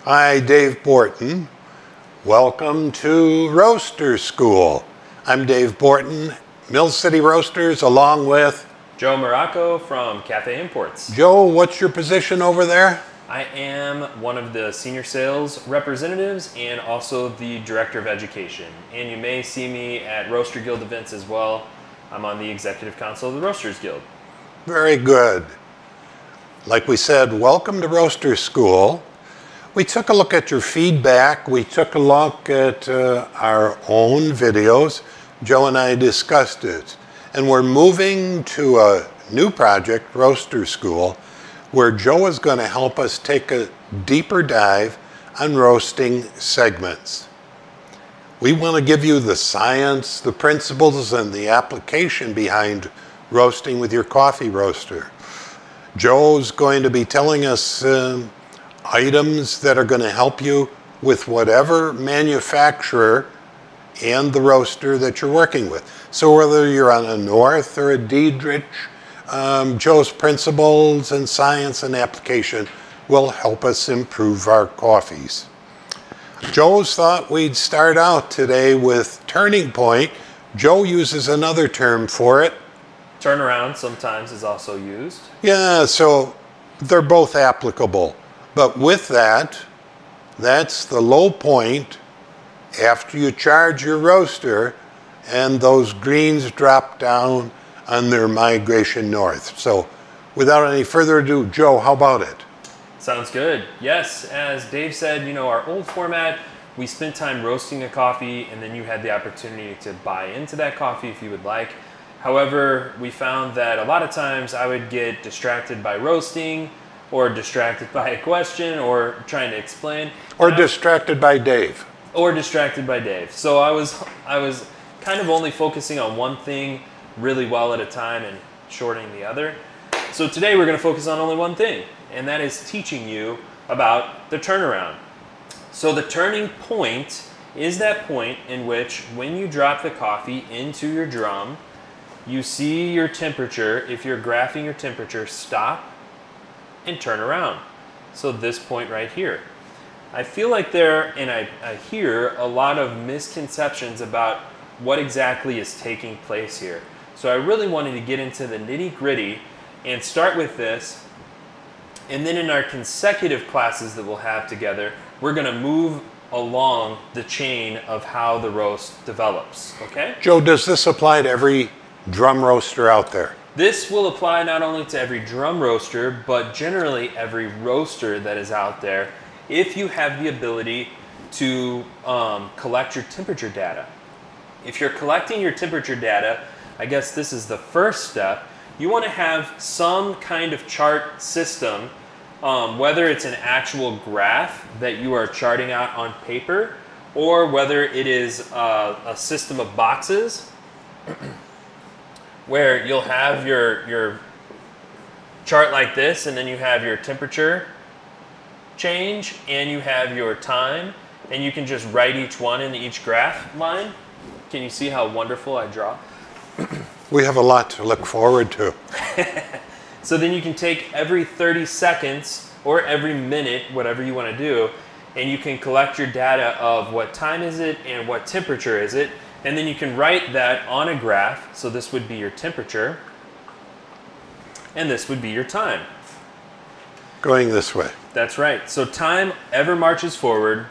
Hi, Dave Borton. Welcome to Roaster School. I'm Dave Borton, Mill City Roasters, along with Joe Morocco from Cafe Imports. Joe. What's your position over there? I am one of the senior sales representatives and also the director of education. And you may see me at Roaster Guild events as well. I'm on the executive council of the Roasters Guild. Very good. Like we said, welcome to Roaster School. We took a look at your feedback. We took a look at our own videos. Joe and I discussed it. And we're moving to a new project, Roaster School, where Joe is going to help us take a deeper dive on roasting segments. We want to give you the science, the principles, and the application behind roasting with your coffee roaster. Joe's going to be telling us items that are going to help you with whatever manufacturer and the roaster that you're working with. So whether you're on a North or a Diedrich, Joe's principles and science and application will help us improve our coffees. Joe's thought we'd start out today with turning point. Joe uses another term for it. Turnaround sometimes is also used. Yeah, so they're both applicable. But with that, that's the low point after you charge your roaster and those greens drop down on their migration north. So without any further ado, Joe, how about it? Sounds good. Yes, as Dave said, our old format, we spent time roasting a coffee and then you had the opportunity to buy into that coffee if you would like. However, we found that a lot of times I would get distracted by roasting or distracted by a question or trying to explain. Or distracted by Dave. Or distracted by Dave. So I was kind of only focusing on one thing really well at a time and shorting the other. So today we're going to focus on only one thing, and that is teaching you about the turnaround. So the turning point is that point in which when you drop the coffee into your drum, you see your temperature, if you're graphing your temperature, stop and turn around. So this point right here. I feel like I hear a lot of misconceptions about what exactly is taking place here. So I really wanted to get into the nitty-gritty and start with this. And then in our consecutive classes that we'll have together, we're going to move along the chain of how the roast develops, okay? Joe, does this apply to every drum roaster out there? This will apply not only to every drum roaster, but generally every roaster that is out there if you have the ability to collect your temperature data. If you're collecting your temperature data, I guess this is the first step. You want to have some kind of chart system, whether it's an actual graph that you are charting out on paper, or whether it is a system of boxes where you'll have your chart like this, and then you have your temperature change, and you have your time, and you can just write each one in each graph line. Can you see how wonderful I draw? We have a lot to look forward to. So then you can take every 30 seconds or every minute, whatever you want to do, and you can collect your data of what time is it and what temperature is it. And then you can write that on a graph. So this would be your temperature, and this would be your time. Going this way. That's right. So time ever marches forward,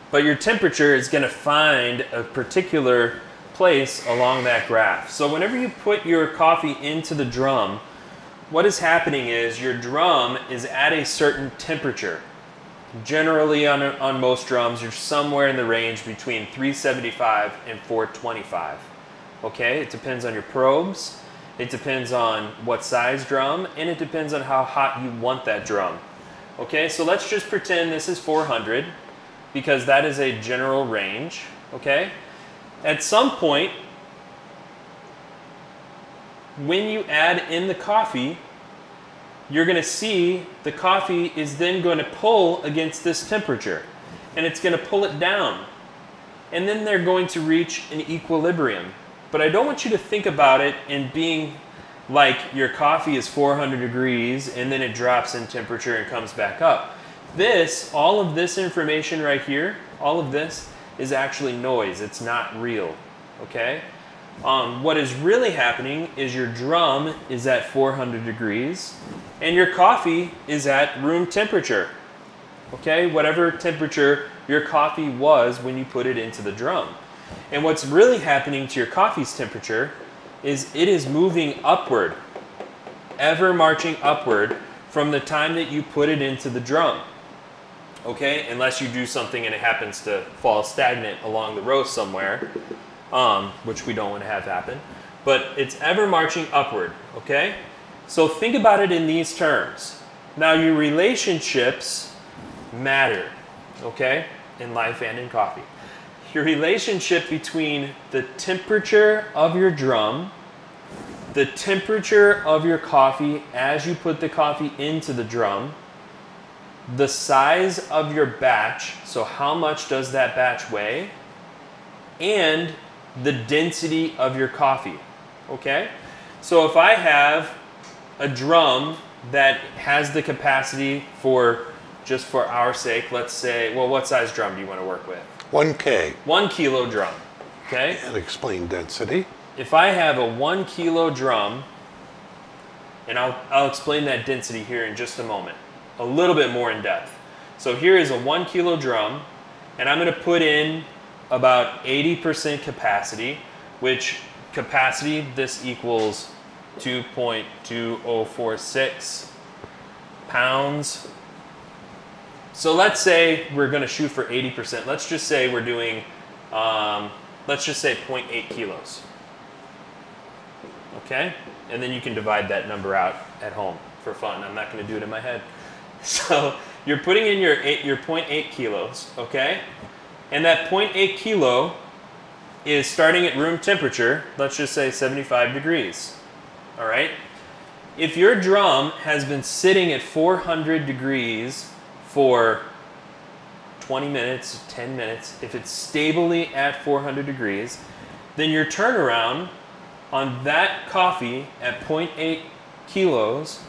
but your temperature is going to find a particular place along that graph. So whenever you put your coffee into the drum, what is happening is your drum is at a certain temperature. Generally on most drums, you're somewhere in the range between 375 and 425. Okay, it depends on your probes, it depends on what size drum, and it depends on how hot you want that drum. Okay, so let's just pretend this is 400 because that is a general range. Okay, at some point, when you add in the coffee, you're going to see the coffee is then going to pull against this temperature, and it's going to pull it down, and then they're going to reach an equilibrium. But I don't want you to think about it in being like your coffee is 400 degrees and then it drops in temperature and comes back up. All of this information right here, all of this is actually noise. It's not real, okay? What is really happening is your drum is at 400 degrees and your coffee is at room temperature, okay? Whatever temperature your coffee was when you put it into the drum. And what's really happening to your coffee's temperature is it is moving upward, ever marching upward from the time that you put it into the drum, okay? Unless you do something and it happens to fall stagnant along the roast somewhere, which we don't want to have happen, but it's ever marching upward, okay? So think about it in these terms. Now your relationships matter, okay? In life and in coffee. Your relationship between the temperature of your drum, the temperature of your coffee as you put the coffee into the drum, the size of your batch, so how much does that batch weigh, and the density of your coffee, okay? So if I have a drum that has the capacity for, just for our sake, let's say, well, what size drum do you want to work with? 1K. 1 kilo drum, okay? And explain density. If I have a 1 kilo drum, and I'll explain that density here in just a moment, a little bit more in depth. So here is a 1 kilo drum, and I'm going to put in about 80% capacity, which capacity, this equals 2.2046 pounds. So let's say we're going to shoot for 80%. Let's just say we're doing, let's just say 0.8 kilos. Okay? And then you can divide that number out at home for fun. I'm not going to do it in my head. So you're putting in your 0.8 kilos, okay? And that 0.8 kilo is starting at room temperature, let's just say 75 degrees, all right? If your drum has been sitting at 400 degrees for 20 minutes, 10 minutes, if it's stably at 400 degrees, then your turnaround on that coffee at 0.8 kilos,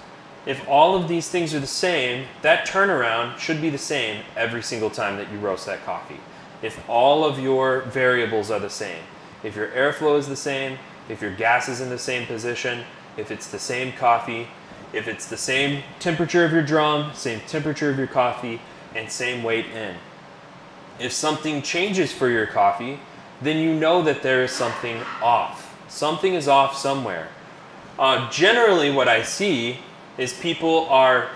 if all of these things are the same, that turnaround should be the same every single time that you roast that coffee. If all of your variables are the same, if your airflow is the same, if your gas is in the same position, if it's the same coffee, if it's the same temperature of your drum, same temperature of your coffee, and same weight in. If something changes for your coffee, then you know that there is something off. Something is off somewhere. Generally what I see is people are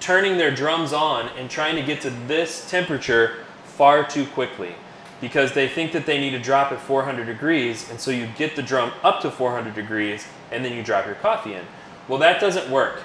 turning their drums on and trying to get to this temperature far too quickly because they think that they need to drop at 400 degrees, and so you get the drum up to 400 degrees and then you drop your coffee in. Well, that doesn't work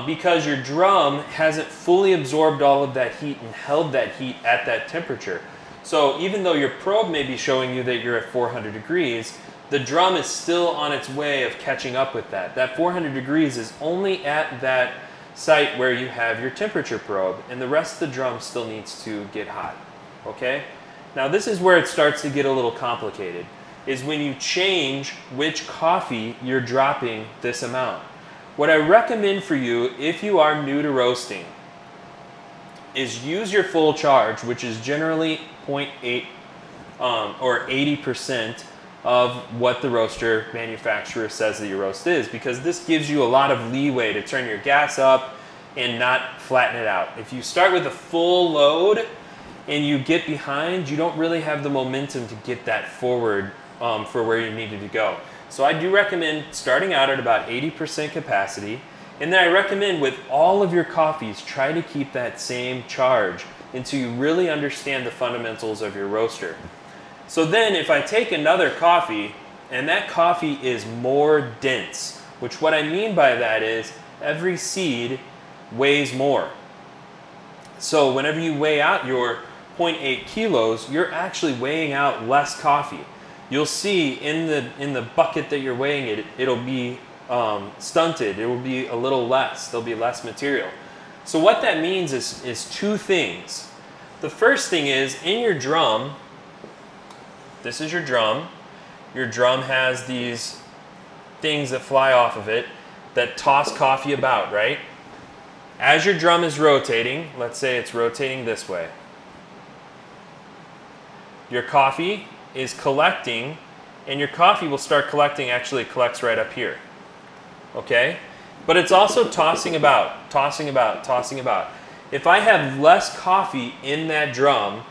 because your drum hasn't fully absorbed all of that heat and held that heat at that temperature. So even though your probe may be showing you that you're at 400 degrees, the drum is still on its way of catching up with that. That 400 degrees is only at that site where you have your temperature probe, and the rest of the drum still needs to get hot, okay? Now this is where it starts to get a little complicated, is when you change which coffee you're dropping this amount. What I recommend for you, if you are new to roasting, is use your full charge, which is generally 0.8 or 80% of what the roaster manufacturer says that your roast is, because this gives you a lot of leeway to turn your gas up and not flatten it out. If you start with a full load and you get behind, you don't really have the momentum to get that forward for where you needed to go. So I do recommend starting out at about 80% capacity, and then I recommend with all of your coffees, try to keep that same charge until you really understand the fundamentals of your roaster. So then if I take another coffee, and that coffee is more dense, which what I mean by that is every seed weighs more. So whenever you weigh out your 0.8 kilos, you're actually weighing out less coffee. You'll see in the bucket that you're weighing it, it'll be stunted. It will be a little less. There'll be less material. So what that means is two things. The first thing is in your drum, this is your drum. Your drum has these things that fly off of it that toss coffee about, right? As your drum is rotating, let's say it's rotating this way, your coffee is collecting, and your coffee will start collecting. Actually, it collects right up here. Okay? But it's also tossing about, tossing about, tossing about. If I have less coffee in that drum,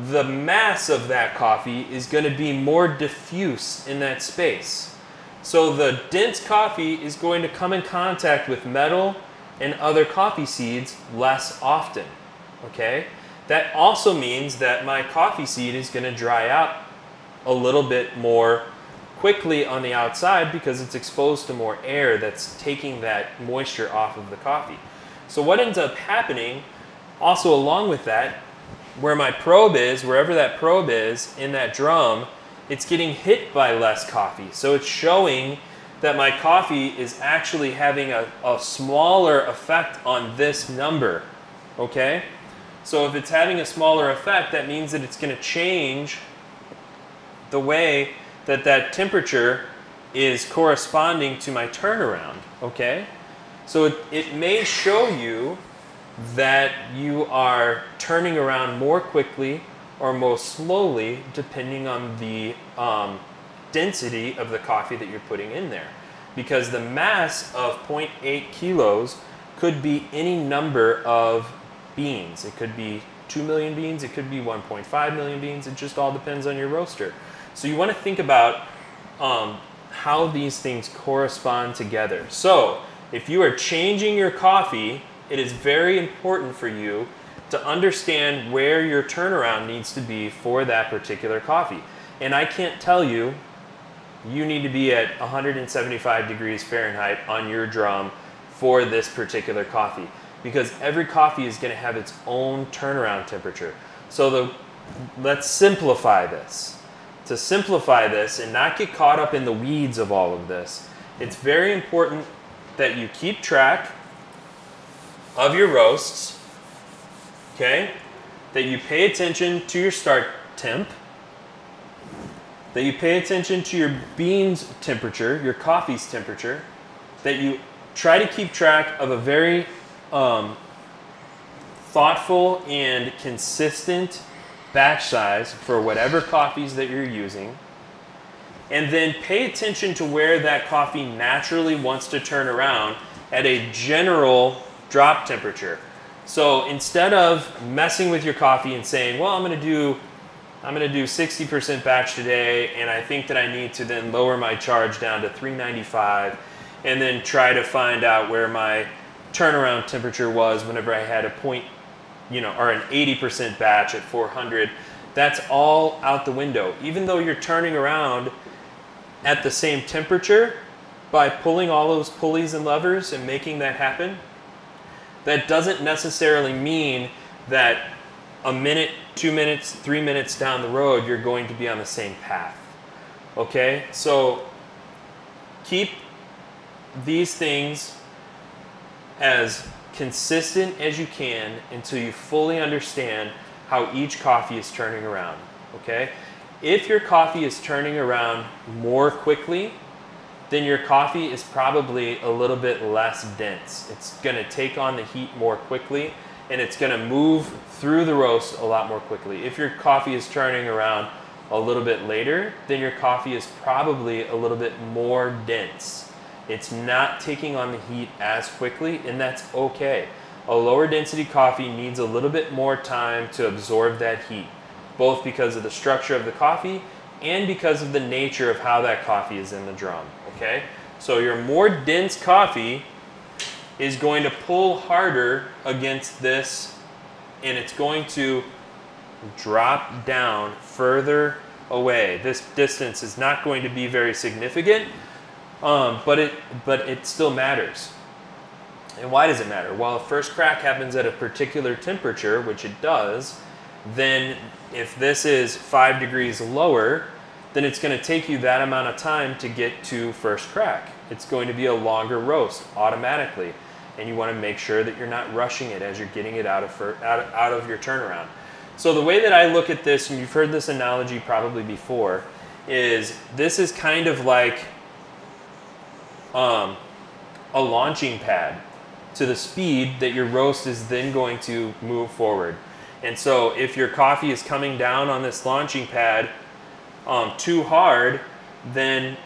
the mass of that coffee is going to be more diffuse in that space. So the dense coffee is going to come in contact with metal and other coffee seeds less often. Okay? That also means that my coffee seed is going to dry out a little bit more quickly on the outside because it's exposed to more air that's taking that moisture off of the coffee. So what ends up happening also along with that, where my probe is, wherever that probe is in that drum, it's getting hit by less coffee. So it's showing that my coffee is actually having a smaller effect on this number. Okay? So if it's having a smaller effect, that means that it's going to change the way that that temperature is corresponding to my turnaround. Okay? So it may show you that you are turning around more quickly or more slowly depending on the density of the coffee that you're putting in there. Because the mass of 0.8 kilos could be any number of beans. It could be 2 million beans, it could be 1.5 million beans, it just all depends on your roaster. So you want to think about how these things correspond together. So if you are changing your coffee, it is very important for you to understand where your turnaround needs to be for that particular coffee. And I can't tell you, you need to be at 175 degrees Fahrenheit on your drum for this particular coffee, because every coffee is going to have its own turnaround temperature. So let's simplify this. To simplify this and not get caught up in the weeds of all of this, it's very important that you keep track of your roasts, okay? That you pay attention to your start temp, that you pay attention to your beans temperature, your coffee's temperature, that you try to keep track of a very thoughtful and consistent batch size for whatever coffees that you're using, and then pay attention to where that coffee naturally wants to turn around at a general drop temperature. So instead of messing with your coffee and saying, well, I'm going to do 60% batch today, and I think that I need to then lower my charge down to 395 and then try to find out where my turnaround temperature was whenever I had a point, or an 80% batch at 400, that's all out the window. Even though you're turning around at the same temperature by pulling all those pulleys and levers and making that happen, that doesn't necessarily mean that a minute, 2 minutes, 3 minutes down the road, you're going to be on the same path. Okay? So keep these things as consistent as you can until you fully understand how each coffee is turning around. Okay? If your coffee is turning around more quickly, then your coffee is probably a little bit less dense. It's going to take on the heat more quickly, and it's going to move through the roast a lot more quickly. If your coffee is turning around a little bit later, then your coffee is probably a little bit more dense. It's not taking on the heat as quickly, and that's okay. A lower density coffee needs a little bit more time to absorb that heat, both because of the structure of the coffee and because of the nature of how that coffee is in the drum. Okay? So your more dense coffee is going to pull harder against this, and it's going to drop down further away. This distance is not going to be very significant, but it still matters. And why does it matter? Well, if first crack happens at a particular temperature, which it does, then if this is 5 degrees lower, then it's going to take you that amount of time to get to first crack. It's going to be a longer roast automatically, and you want to make sure that you're not rushing it as you're getting it out of your turnaround. So the way that I look at this, and you've heard this analogy probably before, is this is kind of like a launching pad to the speed that your roast is then going to move forward. And so if your coffee is coming down on this launching pad too hard, then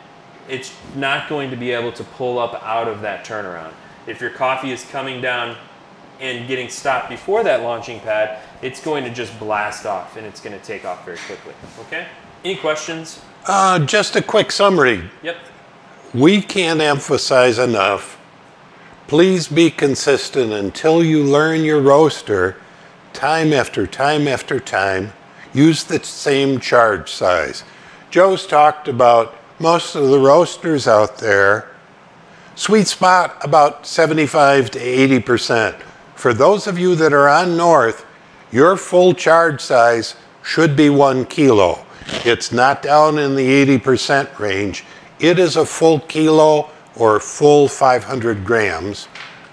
it's not going to be able to pull up out of that turnaround. If your coffee is coming down and getting stopped before that launching pad, it's going to just blast off and it's going to take off very quickly. Okay? Any questions? Just a quick summary. Yep. We can't emphasize enough, please be consistent until you learn your roaster time after time after time. Use the same charge size. Joe's talked about most of the roasters out there, sweet spot about 75 to 80%. For those of you that are on north, your full charge size should be 1 kilo. It's not down in the 80% range. It is a full kilo or full 500 grams.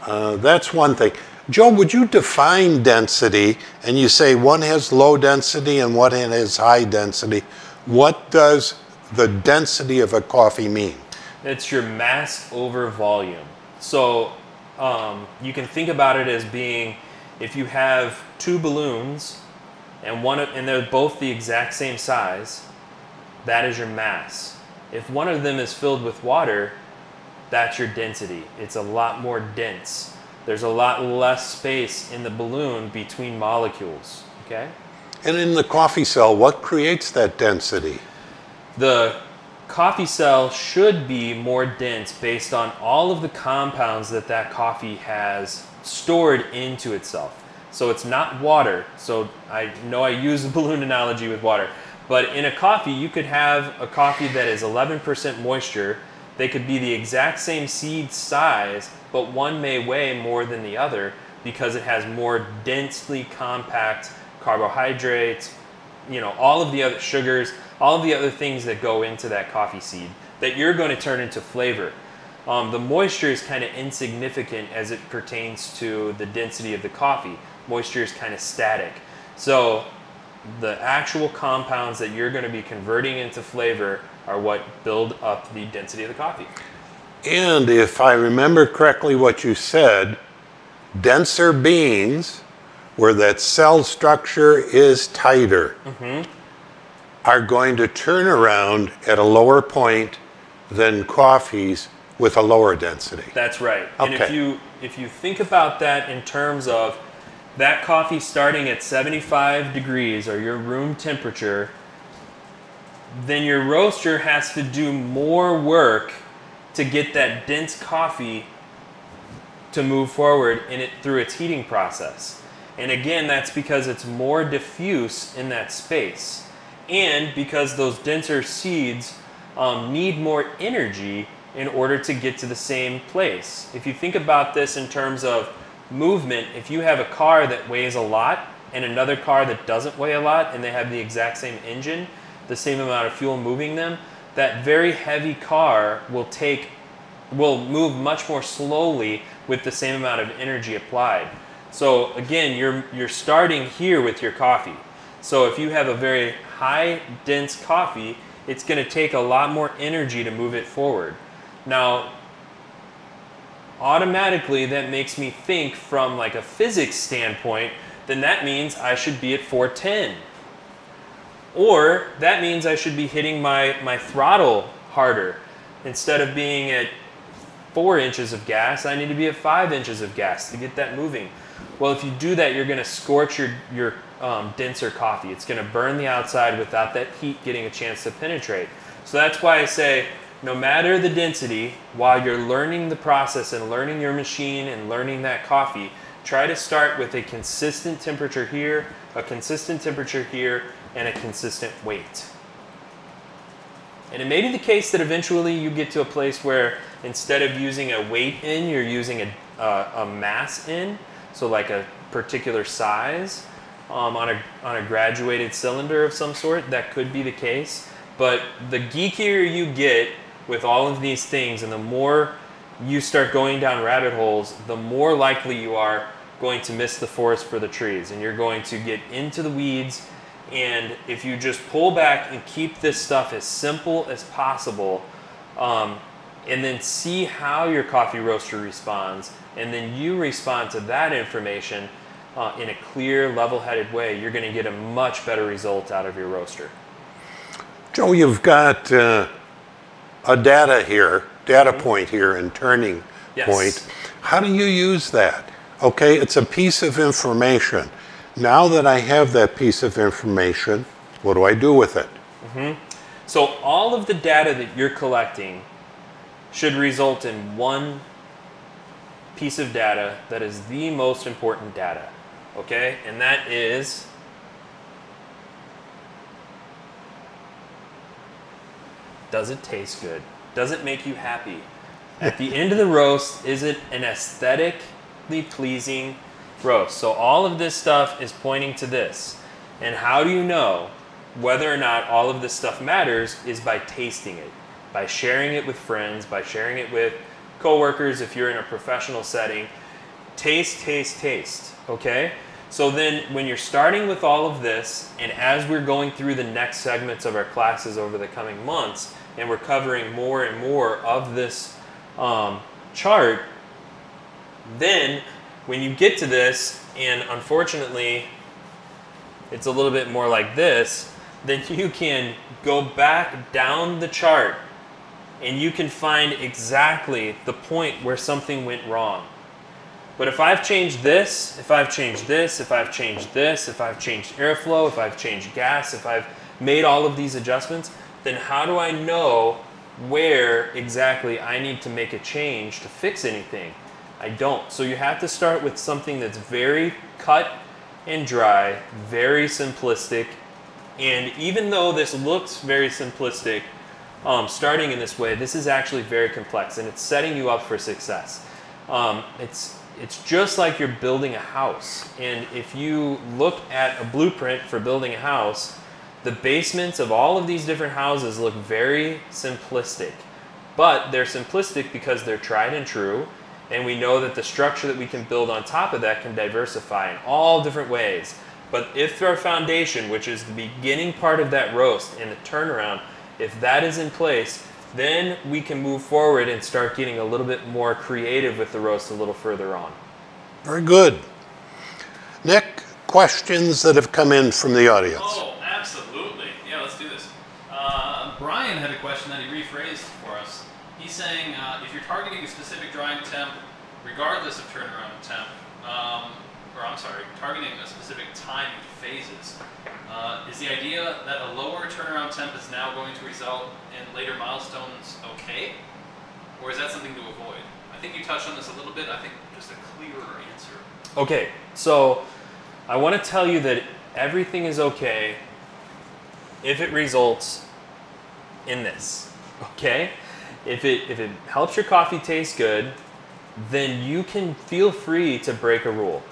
That's one thing. Joe, would you define density? And you say one has low density and one has high density. What does the density of a coffee mean? It's your mass over volume. So you can think about it as being, if you have 2 balloons and they're both the exact same size, that is your mass. If one of them is filled with water, that's your density. It's a lot more dense. There's a lot less space in the balloon between molecules, okay? And in the coffee cell, what creates that density? The coffee cell should be more dense based on all of the compounds that coffee has stored into itself. So it's not water. So I know I use the balloon analogy with water, but in a coffee, you could have a coffee that is 11% moisture. They could be the exact same seed size, but one may weigh more than the other because it has more densely compact carbohydrates, you know, all of the other sugars, all of the other things that go into that coffee seed that you're going to turn into flavor. The moisture is kind of insignificant as it pertains to the density of the coffee. Moisture is kind of static. So the actual compounds that you're going to be converting into flavor are what build up the density of the coffee. And if I remember correctly what you said, denser beans, where that cell structure is tighter, are going to turn around at a lower point than coffees with a lower density. That's right. Okay. And if you think about that in terms of that coffee starting at 75 degrees or your room temperature, then your roaster has to do more work to get that dense coffee to move forward through its heating process. And again, that's because it's more diffuse in that space. And because those denser seeds need more energy in order to get to the same place. If you think about this in terms of movement, if you have a car that weighs a lot and another car that doesn't weigh a lot and they have the exact same engine, the same amount of fuel moving them, that very heavy car will move much more slowly with the same amount of energy applied. So again, you're starting here with your coffee. So if you have a very high dense coffee, it's going to take a lot more energy to move it forward. Now, automatically that makes me think from like a physics standpoint, then that means I should be at 410. Or that means I should be hitting my throttle harder. Instead of being at 4 inches of gas, I need to be at 5 inches of gas to get that moving. Well, if you do that, you're going to scorch your denser coffee. It's going to burn the outside without that heat getting a chance to penetrate. So that's why I say, no matter the density, while you're learning the process and learning your machine and learning that coffee, try to start with a consistent temperature here, a consistent temperature here, and a consistent weight. And it may be the case that eventually you get to a place where instead of using a weight in, you're using a mass in, so like a particular size on a graduated cylinder of some sort. That could be the case. But the geekier you get with all of these things and the more you start going down rabbit holes, the more likely you are going to miss the forest for the trees, and you're going to get into the weeds. And if you just pull back and keep this stuff as simple as possible, and then see how your coffee roaster responds, and then you respond to that information in a clear, level-headed way, you're going to get a much better result out of your roaster. Joe, you've got a data point here and turning point. How do you use that? Okay, it's a piece of information. Now that I have that piece of information, what do I do with it? So all of the data that you're collecting should result in one piece of data that is the most important data, okay? And that is does it taste good? Does it make you happy? At the end of the roast, is it an aesthetically pleasing roast? So all of this stuff is pointing to this. And how do you know whether or not all of this stuff matters is by tasting it, by sharing it with friends, by sharing it with coworkers if you're in a professional setting. Taste, taste, taste, okay? So then when you're starting with all of this, and as we're going through the next segments of our classes over the coming months, and we're covering more and more of this chart, then when you get to this, and unfortunately it's a little bit more like this, then you can go back down the chart and you can find exactly the point where something went wrong. But if I've changed this, if I've changed this, if I've changed this, if I've changed airflow, if I've changed gas, if I've made all of these adjustments, then how do I know where exactly I need to make a change to fix anything? I don't. So you have to start with something that's very cut and dry, very simplistic. And even though this looks very simplistic, starting in this way, this is actually very complex, and it's setting you up for success. It's just like you're building a house. And if you look at a blueprint for building a house, the basements of all of these different houses look very simplistic. But they're simplistic because they're tried and true, and we know that the structure that we can build on top of that can diversify in all different ways. But if our foundation, which is the beginning part of that roast and the turnaround, if that is in place, then we can move forward and start getting a little bit more creative with the roast a little further on. Very good. Nick, questions that have come in from the audience? Oh, absolutely. Yeah, let's do this. Brian had a question that he rephrased for us. He's saying if you're targeting a specific drying temp, regardless of turnaround temp, targeting a specific time phases, is the idea that a lower turnaround temp is now going to result in later milestones okay? Or is that something to avoid? I think you touched on this a little bit. I think just a clearer answer. Okay, so I want to tell you that everything is okay if it results in this, okay? If it helps your coffee taste good, then you can feel free to break a rule.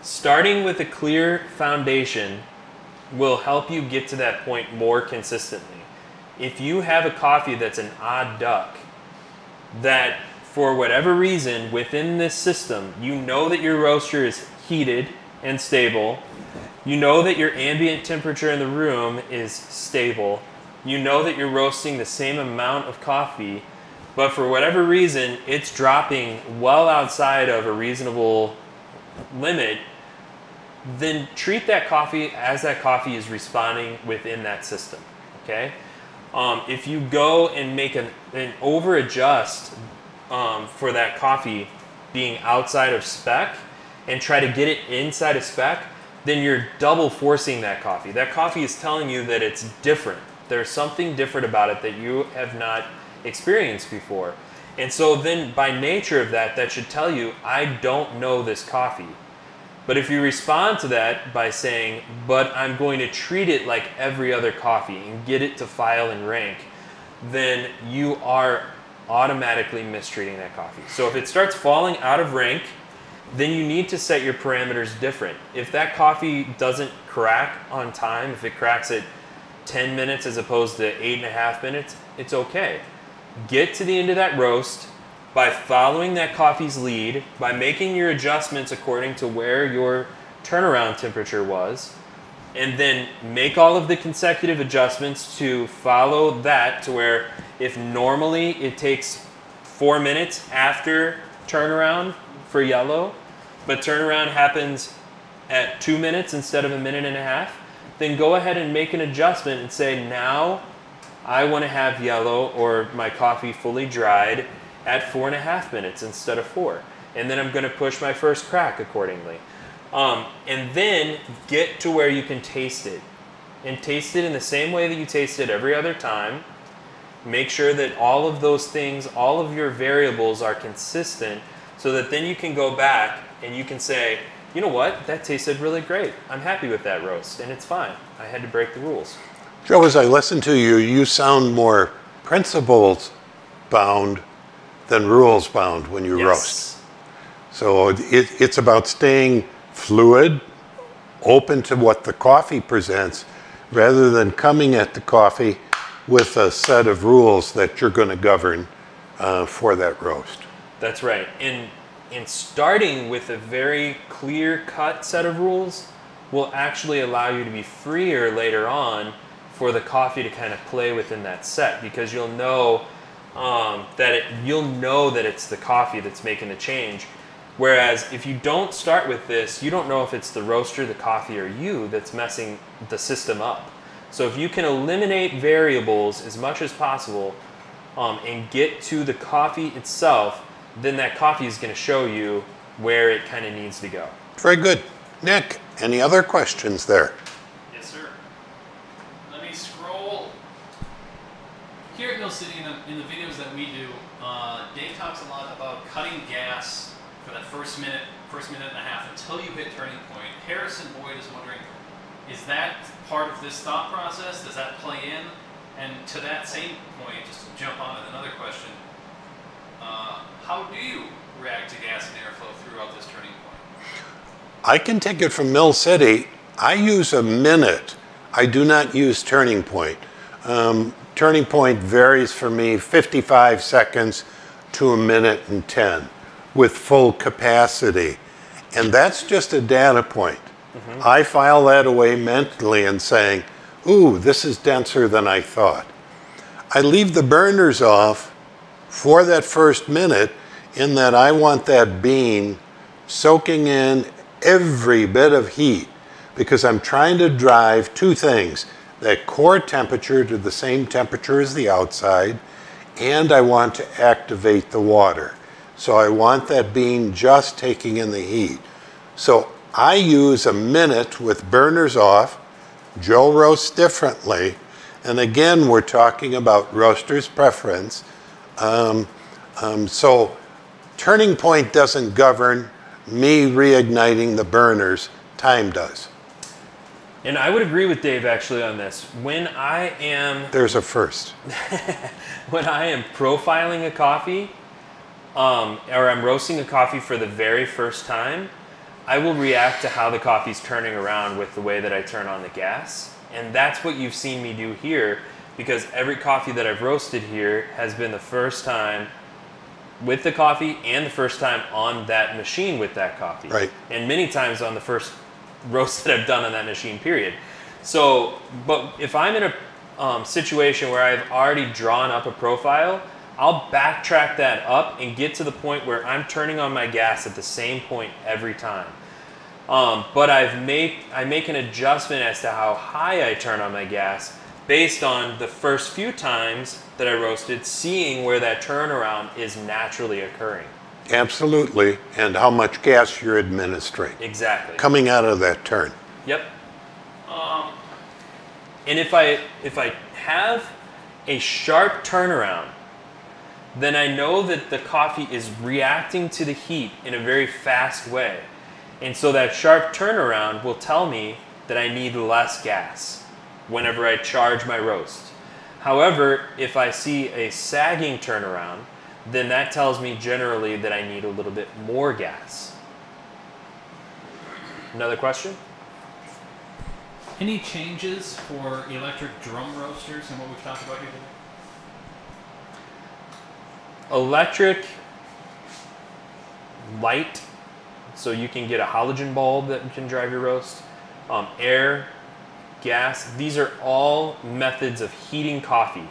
Starting with a clear foundation will help you get to that point more consistently. If you have a coffee that's an odd duck, that for whatever reason within this system, you know that your roaster is heated and stable, you know that your ambient temperature in the room is stable, you know that you're roasting the same amount of coffee, but for whatever reason, it's dropping well outside of a reasonable limit, then treat that coffee as that coffee is responding within that system, okay? If you go and make an over-adjust for that coffee being outside of spec and try to get it inside of spec, then you're double forcing that coffee. That coffee is telling you that it's different. There's something different about it that you have not experienced before. And so then by nature of that, that should tell you, I don't know this coffee. But if you respond to that by saying, but I'm going to treat it like every other coffee and get it to file and rank, then you are automatically mistreating that coffee. So if it starts falling out of rank, then you need to set your parameters different. If that coffee doesn't crack on time, if it cracks at 10 minutes as opposed to 8.5 minutes, it's okay. Get to the end of that roast by following that coffee's lead, by making your adjustments according to where your turnaround temperature was, And then make all of the consecutive adjustments to follow that, to where if normally it takes 4 minutes after turnaround for yellow, but turnaround happens at 2 minutes instead of 1.5 minutes, then go ahead and make an adjustment and say, now I want to have yellow or my coffee fully dried at 4.5 minutes instead of 4. And then I'm going to push my first crack accordingly. And then get to where you can taste it. And taste it in the same way that you taste it every other time. Make sure that all of those things, all of your variables are consistent, so that then you can go back and you can say, you know what, that tasted really great. I'm happy with that roast, and it's fine. I had to break the rules. Joe, as I listen to you, you sound more principles bound than rules bound when you roast. So it's about staying fluid, open to what the coffee presents, rather than coming at the coffee with a set of rules that you're going to govern for that roast. That's right. And starting with a very clear-cut set of rules will actually allow you to be freer later on for the coffee to kind of play within that set, because you'll know that it's the coffee that's making the change. Whereas if you don't start with this, you don't know if it's the roaster, the coffee, or you that's messing the system up. So if you can eliminate variables as much as possible and get to the coffee itself, then that coffee is going to show you where it kind of needs to go. Very good. Nick, any other questions there? Yes, sir. Let me scroll. Here at Mill City, in the videos that we do, Dave talks a lot about cutting gas for that first minute and a half until you hit turning point. Harrison Boyd is wondering, is that part of this thought process? Does that play in? And to that same point, just to jump on with another question, how do you react to gas and airflow throughout this turning point? I can take it from Mill City. I use a minute. I do not use turning point. Turning point varies for me 55 seconds to 1:10 with full capacity. And that's just a data point. I file that away mentally and saying, ooh, this is denser than I thought. I leave the burners off for that first minute, in that I want that bean soaking in every bit of heat, because I'm trying to drive two things: that core temperature to the same temperature as the outside, and I want to activate the water. So I want that bean just taking in the heat. So I use a minute with burners off. Joe roasts differently. And again, we're talking about roaster's preference. So turning point doesn't govern me reigniting the burners. Time does. And I would agree with Dave actually on this. When I am... There's a first. When I am profiling a coffee, or I'm roasting a coffee for the very first time, I will react to how the coffee's turning around with the way that I turn on the gas. And that's what you've seen me do here, because every coffee that I've roasted here has been the first time with the coffee and the first time on that machine with that coffee. Right. And many times on the first roast that I've done on that machine, period. So, but if I'm in a situation where I've already drawn up a profile, I'll backtrack that up and get to the point where I'm turning on my gas at the same point every time. But I make an adjustment as to how high I turn on my gas based on the first few times that I roasted, seeing where that turnaround is naturally occurring. Absolutely. And how much gas you're administering. Exactly. Coming out of that turn. Yep. And if I have a sharp turnaround, then I know that the coffee is reacting to the heat in a very fast way. And so that sharp turnaround will tell me that I need less gas whenever I charge my roast. However, if I see a sagging turnaround, then that tells me generally that I need a little bit more gas. Another question? Any changes for electric drum roasters and what we've talked about here today? Electric, light, so you can get a halogen bulb that can drive your roast. Air, gas, these are all methods of heating coffee.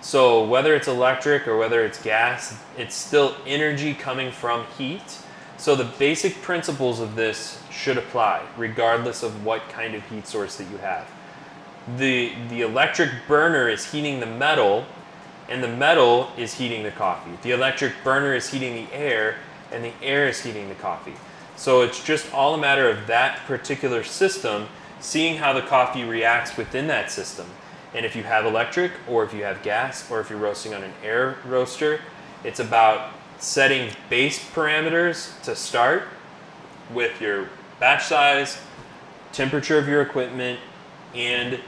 So whether it's electric or whether it's gas, it's still energy coming from heat. So the basic principles of this should apply regardless of what kind of heat source that you have. The electric burner is heating the metal, and the metal is heating the coffee. The electric burner is heating the air, and the air is heating the coffee. So it's just all a matter of that particular system, seeing how the coffee reacts within that system. And if you have electric, or if you have gas, or if you're roasting on an air roaster, it's about setting base parameters to start with your batch size, temperature of your equipment, and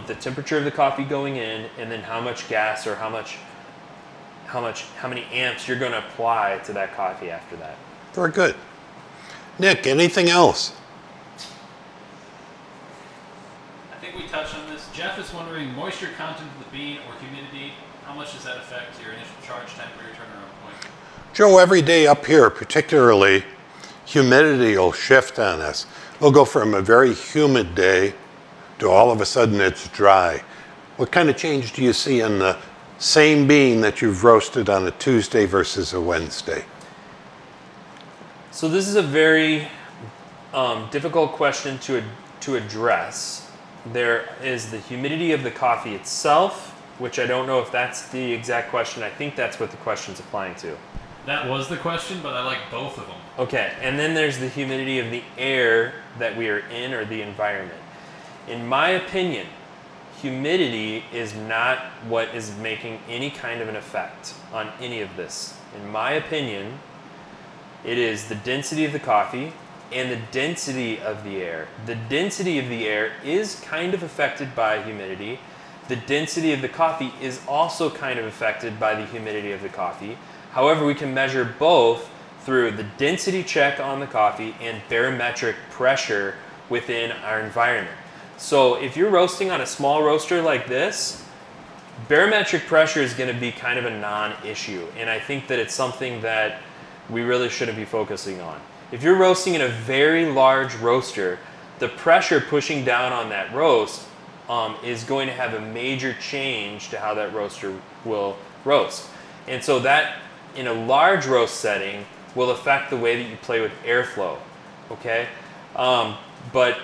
the temperature of the coffee going in, and then how much gas or how many amps you're going to apply to that coffee after that. Very good. Nick, anything else? I think we touched on this. Jeff is wondering, moisture content of the bean or humidity, how much does that affect your initial charge time or your turnaround point? Joe, every day up here, particularly, humidity will shift on us. We'll go from a very humid day to all of a sudden it's dry. What kind of change do you see in the same bean that you've roasted on a Tuesday versus a Wednesday? So this is a very difficult question to address. There is the humidity of the coffee itself, which I don't know if that's the exact question. I think that's what the question's applying to. That was the question, but I like both of them. Okay, and then there's the humidity of the air that we are in, or the environment. In my opinion, humidity is not what is making any kind of an effect on any of this. In my opinion, it is the density of the coffee and the density of the air. The density of the air is kind of affected by humidity. The density of the coffee is also kind of affected by the humidity of the coffee. However, we can measure both through the density check on the coffee and barometric pressure within our environment. So if you're roasting on a small roaster like this, barometric pressure is going to be kind of a non-issue, and I think that it's something that we really shouldn't be focusing on. If you're roasting in a very large roaster, the pressure pushing down on that roast is going to have a major change to how that roaster will roast. And so that, in a large roast setting, will affect the way that you play with airflow, okay? But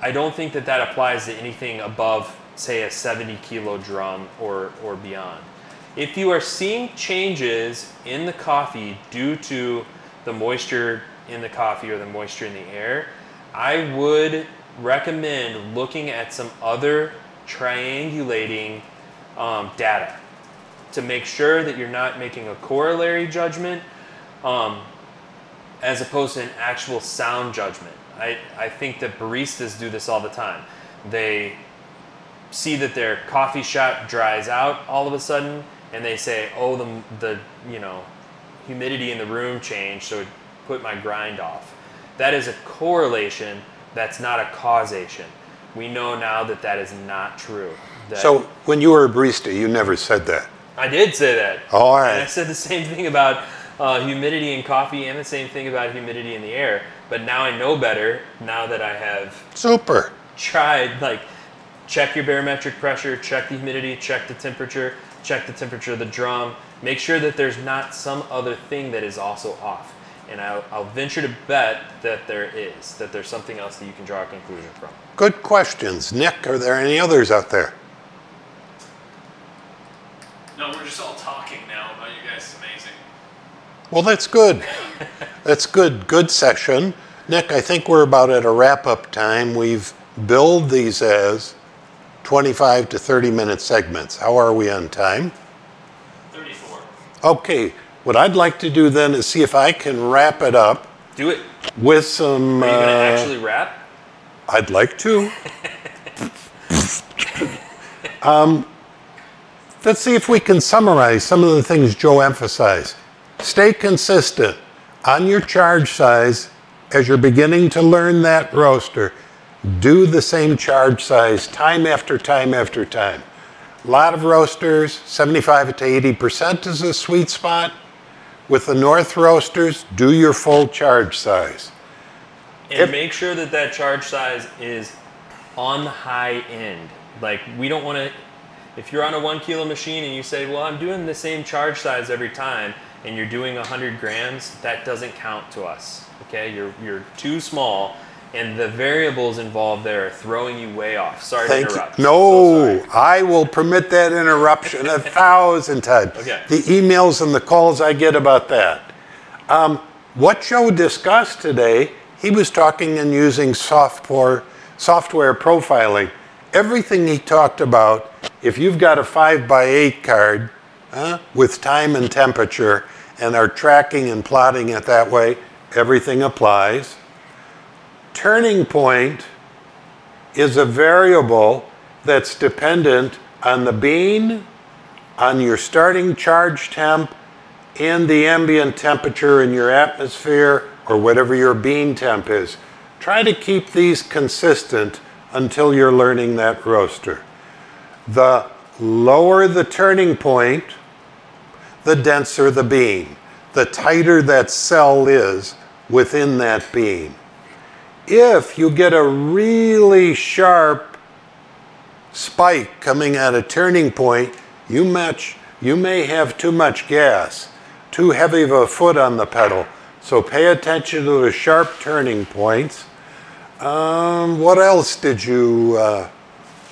I don't think that that applies to anything above, say, a 70 kilo drum or beyond. If you are seeing changes in the coffee due to the moisture in the coffee or the moisture in the air, I would recommend looking at some other triangulating data to make sure that you're not making a corollary judgment as opposed to an actual sound judgment. I think that baristas do this all the time. They see that their coffee shop dries out all of a sudden, and they say, oh, the humidity in the room changed, so it put my grind off. That is a correlation, that's not a causation. We know now that that is not true. So when you were a barista, you never said that? I did say that. All right. And I said the same thing about humidity in coffee and the same thing about humidity in the air, but now I know better now that I have Super. tried, like, check your barometric pressure, check the humidity, check the temperature of the drum, make sure that there's not some other thing that is also off. And I'll venture to bet that there's something else that you can draw a conclusion from. Good questions. Nick, are there any others out there? No, we're just all talking now about you guys. It's amazing. Well, that's good. That's good. Good session. Nick, I think we're about at a wrap-up time. We've billed these as 25 to 30-minute segments. How are we on time? 34. Okay. What I'd like to do then is see if I can wrap it up. Do it. With some... Are you going to actually wrap? I'd like to. Let's see if we can summarize some of the things Joe emphasized. Stay consistent on your charge size as you're beginning to learn that roaster. Do the same charge size time after time after time. A lot of roasters, 75 to 80% is a sweet spot. With the North roasters, do your full charge size. And make sure that that charge size is on the high end. Like, we don't want to, if you're on a 1 kilo machine and you say, well, I'm doing the same charge size every time, and you're doing 100 grams, that doesn't count to us, okay? You're too small, and the variables involved there are throwing you way off. Sorry to interrupt. No, So I will permit that interruption 1,000 times. Okay. The emails and the calls I get about that. What Joe discussed today, he was talking and using software profiling. Everything he talked about, if you've got a 5x8 card with time and temperature and are tracking and plotting it that way, everything applies. Turning point is a variable that's dependent on the bean, on your starting charge temp, and the ambient temperature in your atmosphere, or whatever your bean temp is. Try to keep these consistent until you're learning that roaster. The lower the turning point, the denser the bean. The tighter that cell is within that bean. If you get a really sharp spike coming at a turning point, you may have too much gas, too heavy of a foot on the pedal. So pay attention to the sharp turning points. What else did you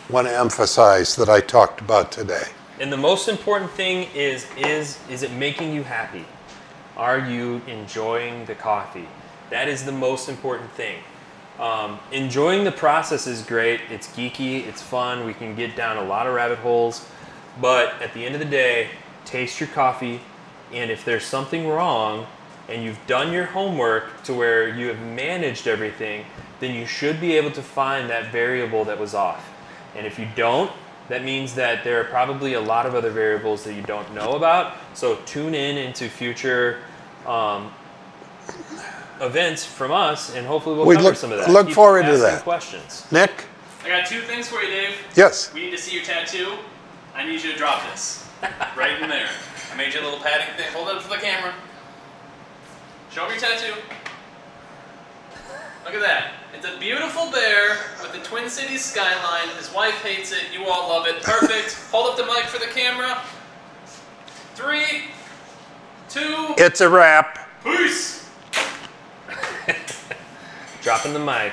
want to emphasize that I talked about today? And the most important thing is it making you happy? Are you enjoying the coffee? That is the most important thing. Enjoying the process is great. It's geeky, it's fun. We can get down a lot of rabbit holes. But at the end of the day, taste your coffee. And if there's something wrong and you've done your homework to where you have managed everything, then you should be able to find that variable that was off. And if you don't, that means that there are probably a lot of other variables that you don't know about. So tune in into future events from us, and hopefully we'll cover some of that. Look Keep forward to asking that. questions. Nick? I got 2 things for you, Dave. Yes. We need to see your tattoo. I need you to drop this. Right in there. I made you a little padding thing. Hold it up for the camera. Show me your tattoo. Look at that. It's a beautiful bear with the Twin Cities skyline. His wife hates it. You all love it. Perfect. Hold up the mic for the camera. 3, 2. It's a wrap. Peace. Dropping the mic.